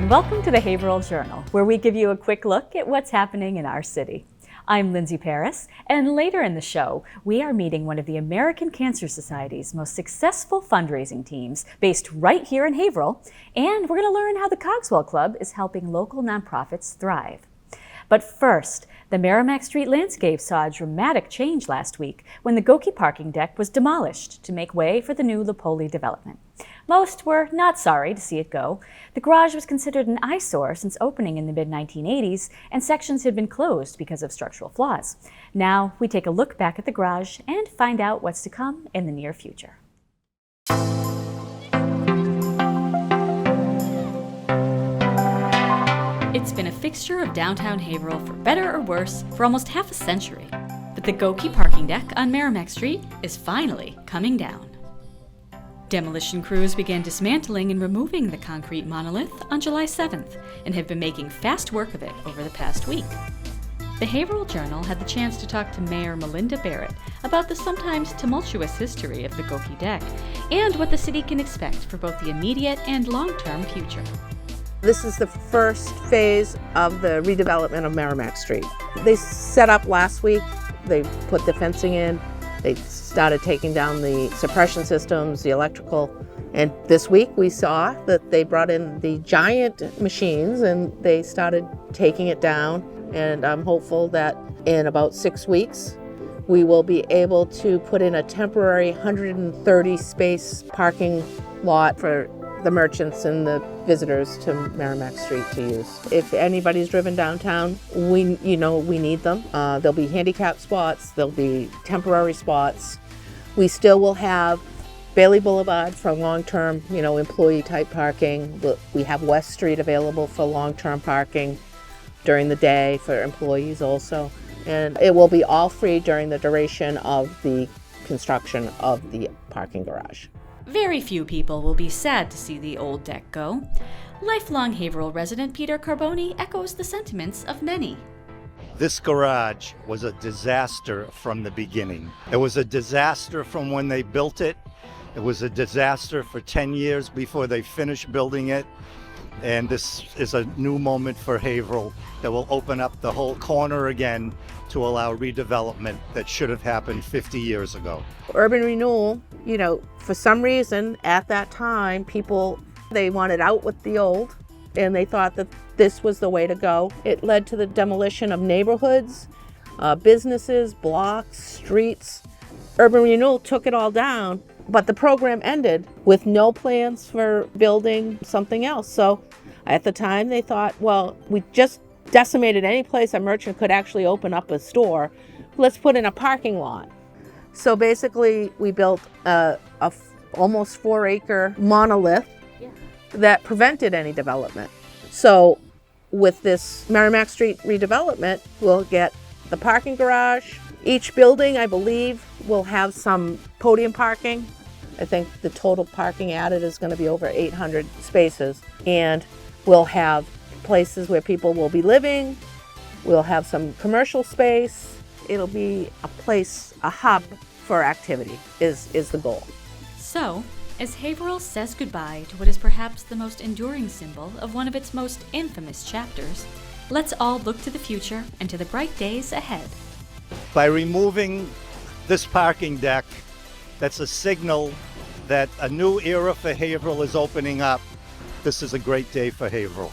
and welcome to the Haverhill Journal, where we give you a quick look at what's happening in our city. I'm Lindsay Paris, and later in the show, we are meeting one of the American Cancer Society's most successful fundraising teams based right here in Haverhill, and we're going to learn how the Cogswell Club is helping local nonprofits thrive. But first, the Merrimack Street landscape saw a dramatic change last week when the Gouki parking deck was demolished to make way for the new Lipoli development. Most were not sorry to see it go. The garage was considered an eyesore since opening in the mid-1980s, and sections had been closed because of structural flaws. Now we take a look back at the garage and find out what's to come in the near future. It's been a fixture of downtown Haverhill for better or worse for almost half a century. But the Gouki parking deck on Merrimack Street is finally coming down. Demolition crews began dismantling and removing the concrete monolith on July 7th and have been making fast work of it over the past week. The Haverhill Journal had the chance to talk to Mayor Melinda Barrett about the sometimes tumultuous history of the Gouki deck and what the city can expect for both the immediate and long-term future. This is the first phase of the redevelopment of Merrimack Street. They set up last week, they put the fencing in, they started taking down the suppression systems, the electrical, and this week we saw that they brought in the giant machines and they started taking it down, and I'm hopeful that in about 6 weeks we will be able to put in a temporary 130 space parking lot for the merchants and the visitors to Merrimack Street to use. If anybody's driven downtown, we need them. There'll be handicap spots, there'll be temporary spots. We still will have Bailey Boulevard for long-term, employee type parking. We have West Street available for long-term parking during the day for employees also. And it will be all free during the duration of the construction of the parking garage. Very few people will be sad to see the old deck go. Lifelong Haverhill resident Peter Carboni echoes the sentiments of many. This garage was a disaster from the beginning. It was a disaster from when they built it. It was a disaster for 10 years before they finished building it. And this is a new moment for Haverhill that will open up the whole corner again to allow redevelopment that should have happened 50 years ago. Urban renewal, for some reason at that time, they wanted out with the old and they thought that this was the way to go. It led to the demolition of neighborhoods, businesses, blocks, streets. Urban renewal took it all down, but the program ended with no plans for building something else. So at the time they thought, well, we just decimated any place a merchant could actually open up a store. Let's put in a parking lot. So basically we built a almost 4-acre monolith that prevented any development. So with this Merrimack Street redevelopment, we'll get the parking garage. Each building, I believe, will have some podium parking. I think the total parking added is going to be over 800 spaces. And we'll have places where people will be living. We'll have some commercial space. It'll be a hub for activity is the goal. So, as Haverhill says goodbye to what is perhaps the most enduring symbol of one of its most infamous chapters, let's all look to the future and to the bright days ahead. By removing this parking deck, that's a signal that a new era for Haverhill is opening up. This is a great day for Haverhill.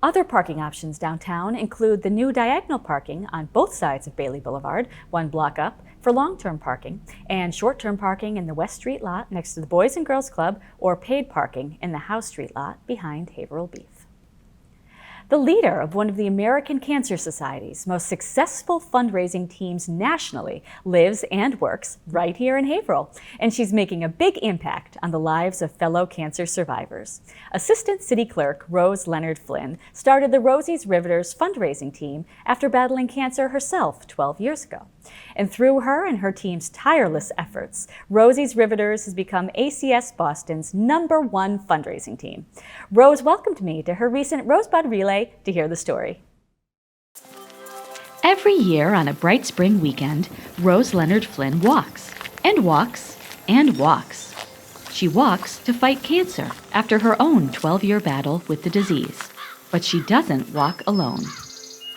Other parking options downtown include the new diagonal parking on both sides of Bailey Boulevard, 1 block up, for long-term parking, and short-term parking in the West Street lot next to the Boys and Girls Club, or paid parking in the House Street lot behind Haverhill Beef. The leader of one of the American Cancer Society's most successful fundraising teams nationally lives and works right here in Haverhill, and she's making a big impact on the lives of fellow cancer survivors. Assistant City Clerk Rose Leonard Flynn started the Rosies Riveters fundraising team after battling cancer herself 12 years ago. And through her and her team's tireless efforts, Rosies Riveters has become ACS Boston's #1 fundraising team. Rose welcomed me to her recent Rosebud Relay to hear the story. Every year on a bright spring weekend, Rose Leonard Flynn walks and walks and walks. She walks to fight cancer after her own 12-year battle with the disease. But she doesn't walk alone.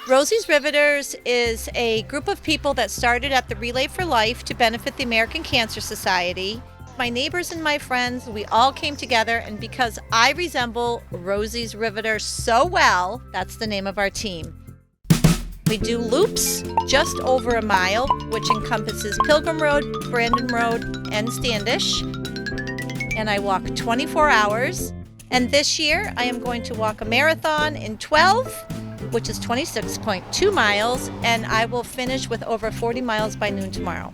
Rosies Riveters is a group of people that started at the Relay for Life to benefit the American Cancer Society. My neighbors and my friends, we all came together, and because I resemble Rosies Riveters so well, that's the name of our team. We do loops just over a mile, which encompasses Pilgrim Road, Brandon Road, and Standish. And I walk 24 hours. And this year, I am going to walk a marathon in 12, which is 26.2 miles, and I will finish with over 40 miles by noon tomorrow.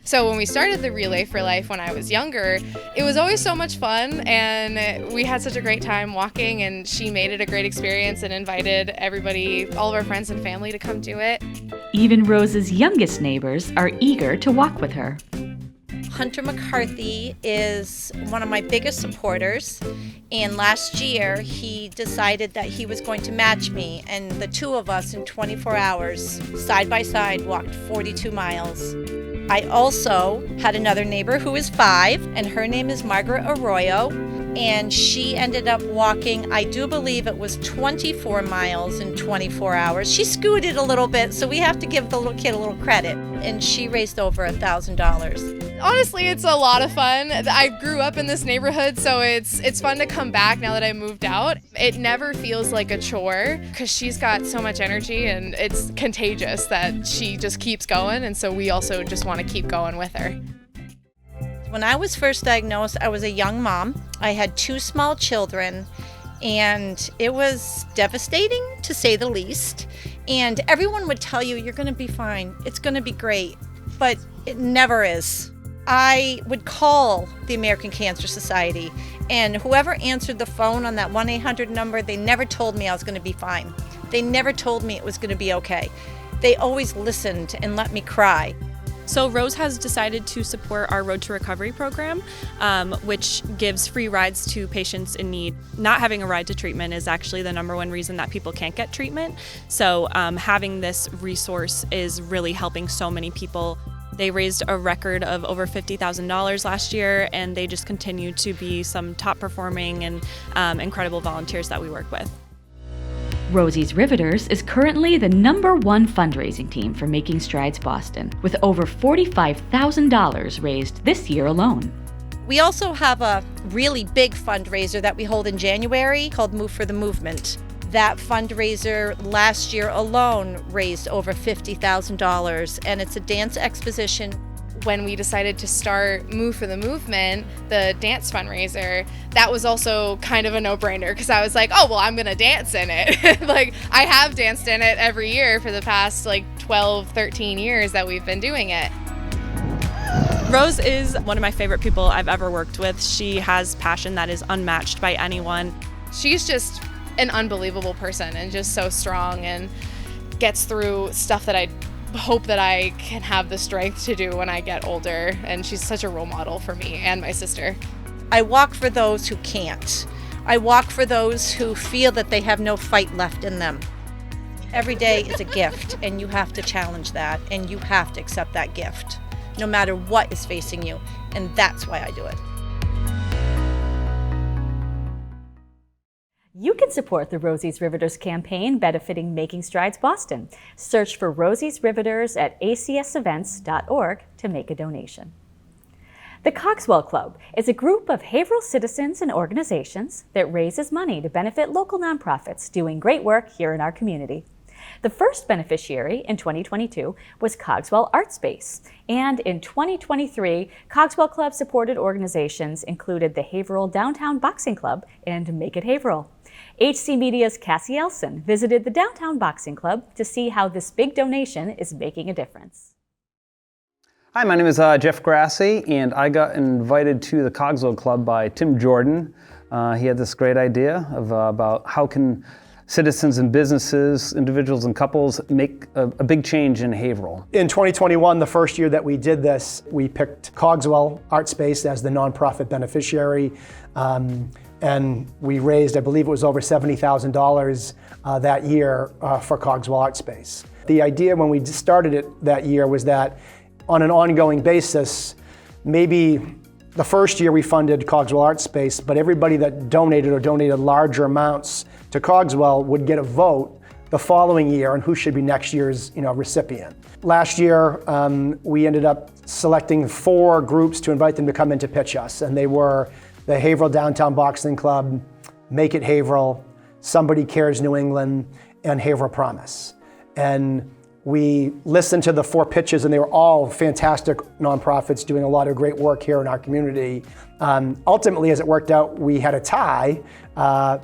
So when we started the Relay for Life when I was younger, it was always so much fun, and we had such a great time walking, and she made it a great experience and invited everybody, all of our friends and family, to come do it. Even Rose's youngest neighbors are eager to walk with her. Hunter McCarthy is one of my biggest supporters, and last year he decided that he was going to match me, and the two of us in 24 hours, side by side, walked 42 miles. I also had another neighbor who is 5, and her name is Margaret Arroyo, and she ended up walking, I do believe it was 24 miles in 24 hours. She scooted a little bit, so we have to give the little kid a little credit, and she raised over $1,000. Honestly, it's a lot of fun. I grew up in this neighborhood, so it's fun to come back now that I moved out. It never feels like a chore because she's got so much energy, and it's contagious that she just keeps going, and so we also just want to keep going with her. When I was first diagnosed, I was a young mom. I had 2 small children, and it was devastating, to say the least. And everyone would tell you, you're going to be fine, it's going to be great, but it never is. I would call the American Cancer Society, and whoever answered the phone on that 1-800 number, they never told me I was going to be fine. They never told me it was going to be okay. They always listened and let me cry. So Rose has decided to support our Road to Recovery program, which gives free rides to patients in need. Not having a ride to treatment is actually the #1 reason that people can't get treatment. So having this resource is really helping so many people. They raised a record of over $50,000 last year, and they just continue to be some top performing and incredible volunteers that we work with. Rosies Riveters is currently the #1 fundraising team for Making Strides Boston, with over $45,000 raised this year alone. We also have a really big fundraiser that we hold in January called Move for the Movement. That fundraiser last year alone raised over $50,000, and it's a dance exposition. When we decided to start Move for the Movement, the dance fundraiser, that was also kind of a no-brainer because I was like, oh, well, I'm gonna dance in it. Like, I have danced in it every year for the past 12, 13 years that we've been doing it. Rose is one of my favorite people I've ever worked with. She has passion that is unmatched by anyone. She's just an unbelievable person and just so strong and gets through stuff that I hope that I can have the strength to do when I get older, and she's such a role model for me and my sister. I walk for those who can't. I walk for those who feel that they have no fight left in them. Every day is a gift, and you have to challenge that, and you have to accept that gift, no matter what is facing you, and that's why I do it. You can support the Rosies Riveters campaign benefiting Making Strides Boston. Search for Rosies Riveters at acsevents.org to make a donation. The Cogswell Club is a group of Haverhill citizens and organizations that raises money to benefit local nonprofits doing great work here in our community. The first beneficiary in 2022 was Cogswell Art Space, and in 2023, Cogswell Club supported organizations included the Haverhill Downtown Boxing Club and Make It Haverhill. HC Media's Cassie Elson visited the Downtown Boxing Club to see how this big donation is making a difference. Hi, my name is Jeff Grassi, and I got invited to the Cogswell Club by Tim Jordan. He had this great idea of about how can citizens and businesses, individuals and couples make a big change in Haverhill. In 2021, the first year that we did this, we picked Cogswell Art Space as the nonprofit beneficiary. And we raised, I believe it was over $70,000 that year for Cogswell Art Space. The idea when we started it that year was that on an ongoing basis, maybe The first year we funded Cogswell Art Space, but everybody that donated larger amounts to Cogswell would get a vote the following year on who should be next year's recipient. Last year, we ended up selecting 4 groups to invite them to come in to pitch us, and they were the Haverhill Downtown Boxing Club, Make It Haverhill, Somebody Cares New England, and Haverhill Promise. And we listened to the 4 pitches, and they were all fantastic nonprofits doing a lot of great work here in our community. Ultimately, as it worked out, we had a tie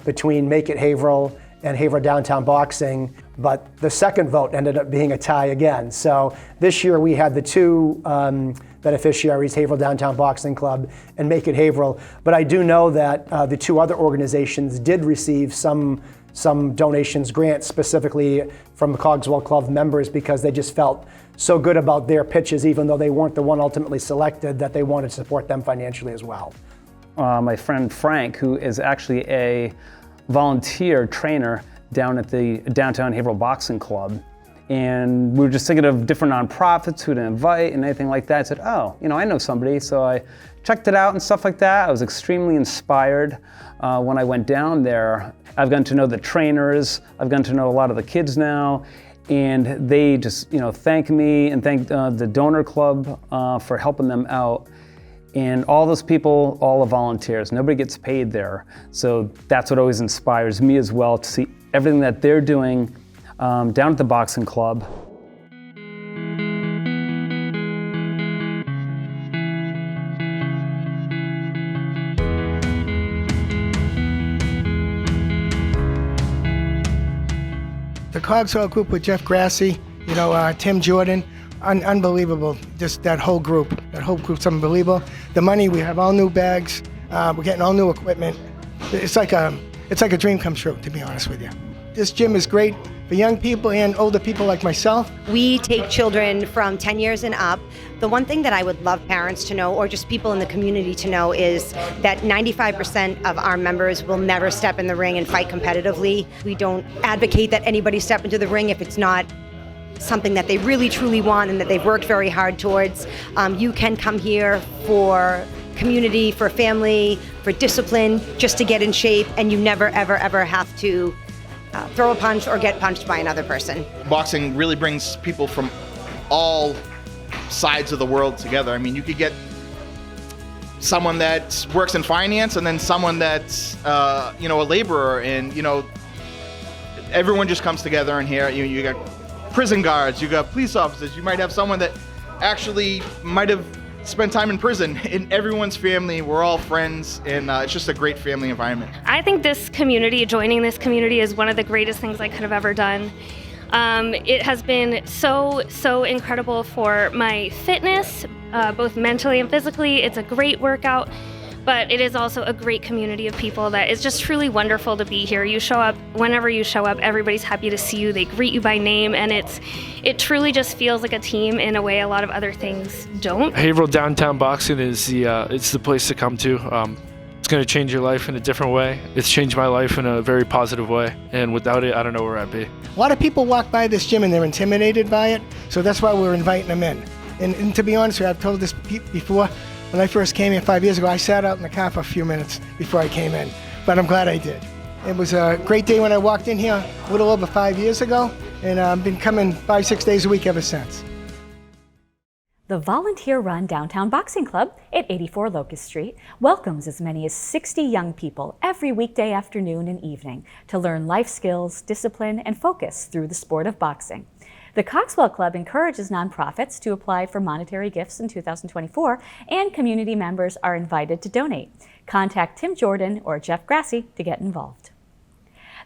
between Make It Haverhill and Haverhill Downtown Boxing, but the second vote ended up being a tie again. So this year we had the 2 beneficiaries, Haverhill Downtown Boxing Club and Make It Haverhill. But I do know that the 2 other organizations did receive some donations, grants specifically from Cogswell Club members, because they just felt so good about their pitches, even though they weren't the one ultimately selected, that they wanted to support them financially as well. My friend Frank, who is actually a volunteer trainer down at the downtown Haverhill Boxing Club, and we were just thinking of different nonprofits who to invite and anything like that. I said, oh, I know somebody, so I checked it out and stuff like that. I was extremely inspired when I went down there. I've gotten to know the trainers, I've gotten to know a lot of the kids now, and they just thank me and thank the donor club for helping them out. And all those people, all the volunteers, nobody gets paid there. So that's what always inspires me as well, to see everything that they're doing down at the boxing club. The Cogswell group with Jeff Grassi, Tim Jordan, unbelievable. Just that whole group's unbelievable. The money, we have all new bags, we're getting all new equipment. It's like a dream come true, to be honest with you. This gym is great for young people and older people like myself. We take children from 10 years and up. The one thing that I would love parents to know, or just people in the community to know, is that 95% of our members will never step in the ring and fight competitively. We don't advocate that anybody step into the ring if it's not something that they really truly want and that they've worked very hard towards. You can come here for community, for family, for discipline, just to get in shape, and you never, ever, ever have to throw a punch or get punched by another person. Boxing really brings people from all sides of the world together. I mean, you could get someone that works in finance and then someone that's a laborer, and everyone just comes together in here. You got prison guards, you got police officers, you might have someone that actually might have spent time in prison. In everyone's family, we're all friends, and it's just a great family environment. I think this community, joining this community, is one of the greatest things I could have ever done. It has been so incredible for my fitness, both mentally and physically. It's a great workout, but it is also a great community of people that is just truly wonderful to be here. You show up, whenever you show up, everybody's happy to see you. They greet you by name, and it truly just feels like a team in a way a lot of other things don't. Haverhill Downtown Boxing is it's the place to come to. It's going to change your life in a different way. It's changed my life in a very positive way, and without it, I don't know where I'd be. A lot of people walk by this gym and they're intimidated by it, so that's why we're inviting them in. And to be honest with you, I've told this before. When I first came in 5 years ago, I sat out in the car for a few minutes before I came in, but I'm glad I did. It was a great day when I walked in here a little over 5 years ago, and I've been coming 5-6 days a week ever since. The volunteer-run Downtown Boxing Club at 84 Locust Street welcomes as many as 60 young people every weekday afternoon and evening to learn life skills, discipline, and focus through the sport of boxing. The Cogswell Club encourages nonprofits to apply for monetary gifts in 2024, and community members are invited to donate. Contact Tim Jordan or Jeff Grassi to get involved.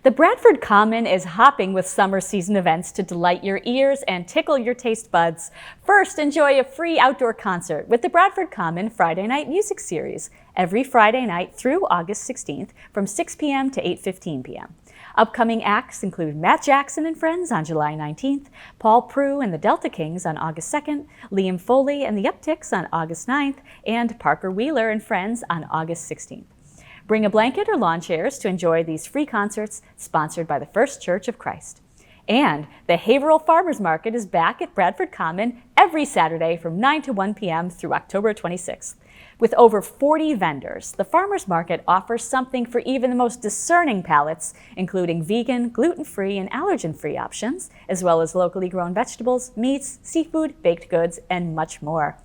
The Bradford Common is hopping with summer season events to delight your ears and tickle your taste buds. First, enjoy a free outdoor concert with the Bradford Common Friday Night Music Series every Friday night through August 16th from 6 p.m. to 8:15 p.m. Upcoming acts include Matt Jackson and Friends on July 19th, Paul Prue and the Delta Kings on August 2nd, Liam Foley and the Upticks on August 9th, and Parker Wheeler and Friends on August 16th. Bring a blanket or lawn chairs to enjoy these free concerts sponsored by the First Church of Christ. And the Haverhill Farmers Market is back at Bradford Common every Saturday from 9 to 1 p.m. through October 26th. With over 40 vendors, the farmers market offers something for even the most discerning palates, including vegan, gluten-free, and allergen-free options, as well as locally grown vegetables, meats, seafood, baked goods, and much more.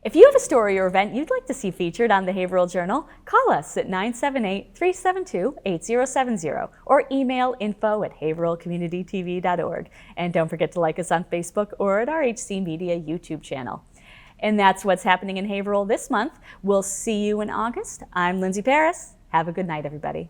If you have a story or event you'd like to see featured on the Haverhill Journal, call us at 978-372-8070 or email info@haverhillcommunitytv.org. And don't forget to like us on Facebook or at our HC Media YouTube channel. And that's what's happening in Haverhill this month. We'll see you in August. I'm Lindsay Paris. Have a good night, everybody.